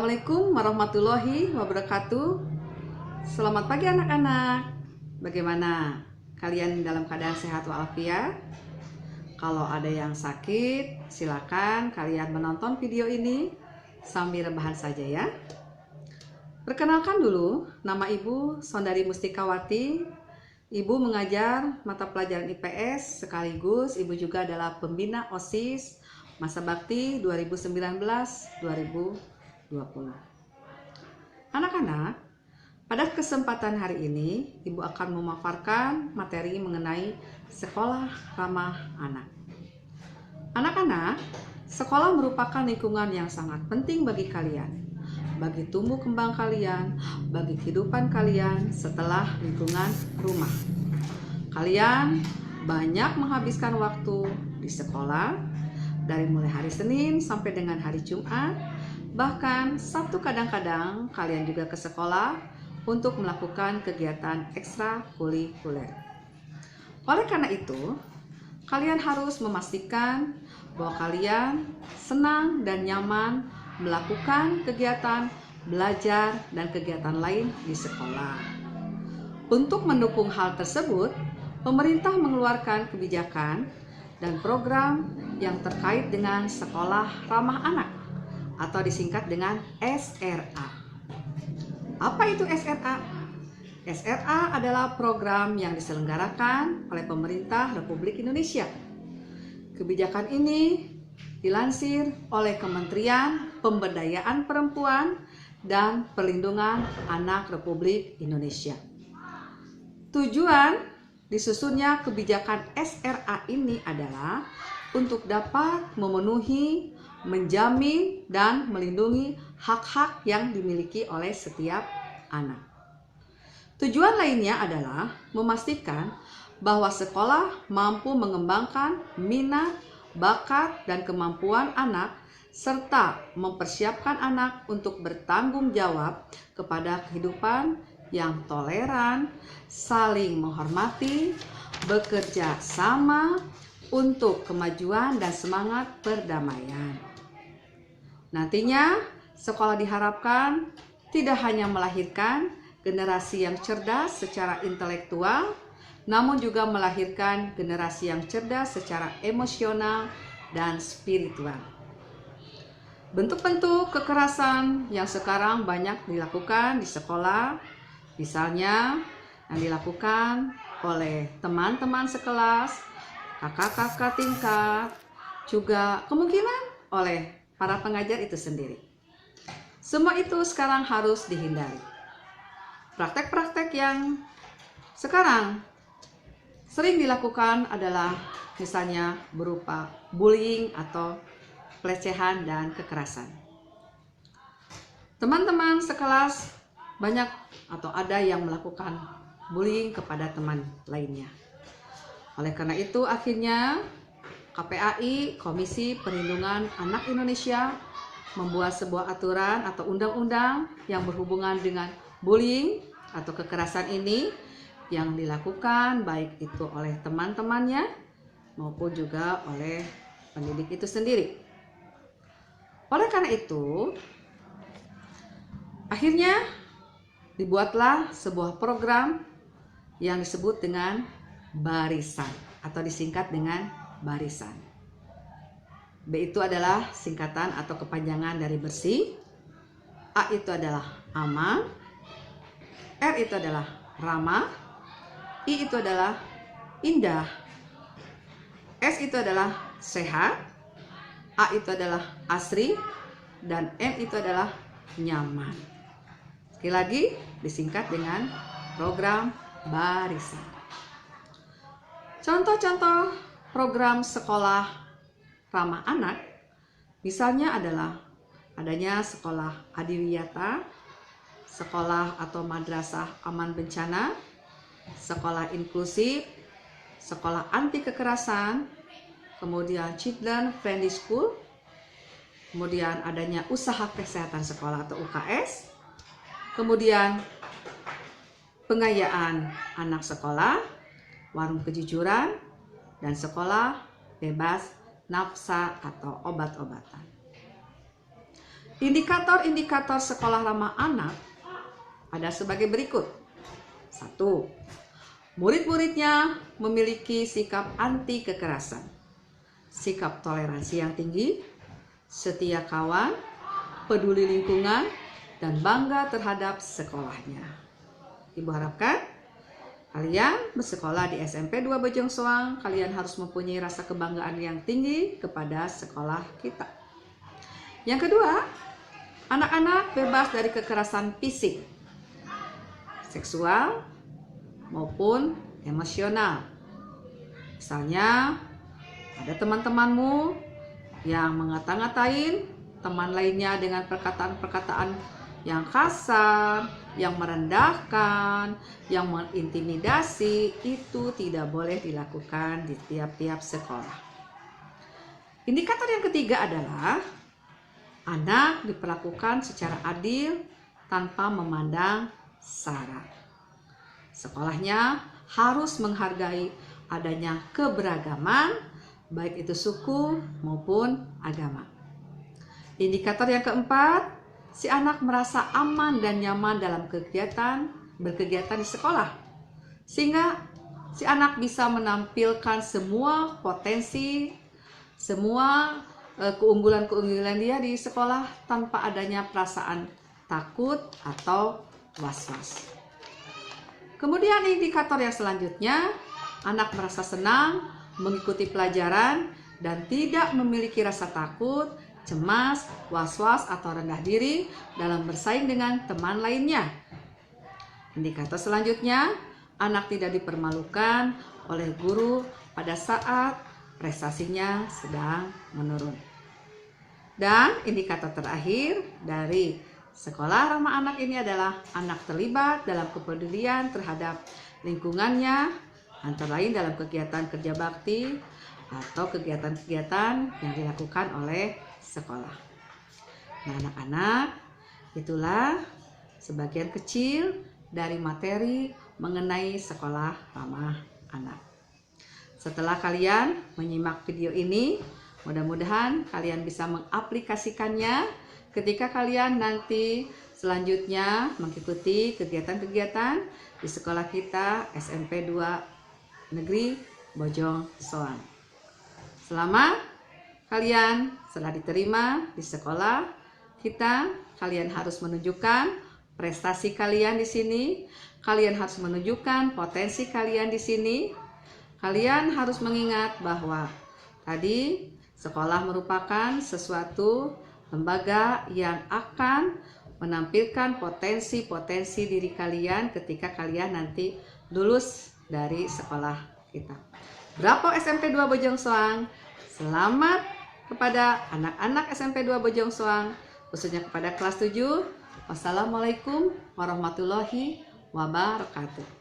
Assalamualaikum warahmatullahi wabarakatuh. Selamat pagi anak-anak. Bagaimana? Kalian dalam keadaan sehat walafiat? Kalau ada yang sakit, silakan kalian menonton video ini sambil rebahan saja ya. Perkenalkan dulu, nama Ibu Sondari Mustikawati. Ibu mengajar mata pelajaran IPS sekaligus Ibu juga adalah pembina OSIS Masa Bakti 2019-2020. Anak-anak, pada kesempatan hari ini Ibu akan memaparkan materi mengenai sekolah ramah anak. Anak-anak, sekolah merupakan lingkungan yang sangat penting bagi kalian, bagi tumbuh kembang kalian, bagi kehidupan kalian setelah lingkungan rumah. Kalian banyak menghabiskan waktu di sekolah, dari mulai hari Senin sampai dengan hari Jumat, bahkan Sabtu kadang-kadang kalian juga ke sekolah untuk melakukan kegiatan ekstrakurikuler. Oleh karena itu, kalian harus memastikan bahwa kalian senang dan nyaman melakukan kegiatan belajar dan kegiatan lain di sekolah. Untuk mendukung hal tersebut, pemerintah mengeluarkan kebijakan dan program yang terkait dengan sekolah ramah anak atau disingkat dengan SRA. Apa itu SRA? SRA adalah program yang diselenggarakan oleh pemerintah Republik Indonesia. Kebijakan ini dilansir oleh Kementerian Pemberdayaan Perempuan dan Perlindungan Anak Republik Indonesia. Tujuan disusunnya kebijakan SRA ini adalah untuk dapat memenuhi, menjamin, dan melindungi hak-hak yang dimiliki oleh setiap anak. Tujuan lainnya adalah memastikan bahwa sekolah mampu mengembangkan minat, bakat, dan kemampuan anak, serta mempersiapkan anak untuk bertanggung jawab kepada kehidupan yang toleran, saling menghormati, bekerja sama untuk kemajuan dan semangat perdamaian. Nantinya, sekolah diharapkan tidak hanya melahirkan generasi yang cerdas secara intelektual, namun juga melahirkan generasi yang cerdas secara emosional dan spiritual. Bentuk-bentuk kekerasan yang sekarang banyak dilakukan di sekolah, misalnya yang dilakukan oleh teman-teman sekelas, kakak-kakak tingkat, juga kemungkinan oleh para pengajar itu sendiri. Semua itu sekarang harus dihindari. Praktek-praktek yang sekarang sering dilakukan adalah misalnya berupa bullying atau pelecehan dan kekerasan. Teman-teman sekelas banyak atau ada yang melakukan bullying kepada teman lainnya. Oleh karena itu akhirnya KPAI, Komisi Perlindungan Anak Indonesia, membuat sebuah aturan atau undang-undang yang berhubungan dengan bullying atau kekerasan ini yang dilakukan baik itu oleh teman-temannya maupun juga oleh pendidik itu sendiri. Oleh karena itu, akhirnya dibuatlah sebuah program yang disebut dengan barisan atau disingkat dengan barisan. B itu adalah singkatan atau kepanjangan dari bersih, A itu adalah aman, R itu adalah ramah, I itu adalah indah, S itu adalah sehat, A itu adalah asri, dan M itu adalah nyaman. Sekali lagi disingkat dengan program barisan. Contoh-contoh program sekolah ramah anak misalnya adalah adanya sekolah adiwiyata, sekolah atau madrasah aman bencana, sekolah inklusif, sekolah anti kekerasan, kemudian children friendly school, kemudian adanya usaha kesehatan sekolah atau UKS, kemudian pengayaan anak sekolah, warung kejujuran, dan sekolah bebas nafsa atau obat-obatan. Indikator-indikator sekolah ramah anak ada sebagai berikut. 1. Murid-muridnya memiliki sikap anti kekerasan, sikap toleransi yang tinggi, setia kawan, peduli lingkungan, dan bangga terhadap sekolahnya. Ibu harapkan kalian bersekolah di SMP 2 Bojong Soang, kalian harus mempunyai rasa kebanggaan yang tinggi kepada sekolah kita. Yang kedua, anak-anak bebas dari kekerasan fisik, seksual, maupun emosional. Misalnya, ada teman-temanmu yang ngata-ngatain teman lainnya dengan perkataan-perkataan yang kasar, yang merendahkan, yang mengintimidasi, itu tidak boleh dilakukan di tiap-tiap sekolah. Indikator yang ketiga adalah anak diperlakukan secara adil tanpa memandang sara. Sekolahnya harus menghargai adanya keberagaman, baik itu suku maupun agama. Indikator yang keempat, si anak merasa aman dan nyaman dalam berkegiatan di sekolah, sehingga si anak bisa menampilkan semua potensi, semua keunggulan-keunggulan dia di sekolah tanpa adanya perasaan takut atau was-was. Kemudian indikator yang selanjutnya, anak merasa senang mengikuti pelajaran dan tidak memiliki rasa takut, cemas, was-was, atau rendah diri dalam bersaing dengan teman lainnya. Indikator selanjutnya, anak tidak dipermalukan oleh guru pada saat prestasinya sedang menurun. Dan indikator terakhir dari sekolah ramah anak ini adalah anak terlibat dalam kepedulian terhadap lingkungannya, antara lain dalam kegiatan kerja bakti atau kegiatan-kegiatan yang dilakukan oleh sekolah. Nah, anak-anak, itulah sebagian kecil dari materi mengenai sekolah ramah anak. Setelah kalian menyimak video ini, mudah-mudahan kalian bisa mengaplikasikannya ketika kalian nanti selanjutnya mengikuti kegiatan-kegiatan di sekolah kita SMP 2 Negeri Bojong Soang. Selama kalian setelah diterima di sekolah kita, kalian harus menunjukkan prestasi kalian di sini, kalian harus menunjukkan potensi kalian di sini. Kalian harus mengingat bahwa tadi sekolah merupakan sesuatu lembaga yang akan menampilkan potensi-potensi diri kalian ketika kalian nanti lulus dari sekolah kita. Bravo SMP 2 Bojong Soang, selamat kepada anak-anak SMP 2 Bojong Soang, khususnya kepada kelas 7. Wassalamualaikum warahmatullahi wabarakatuh.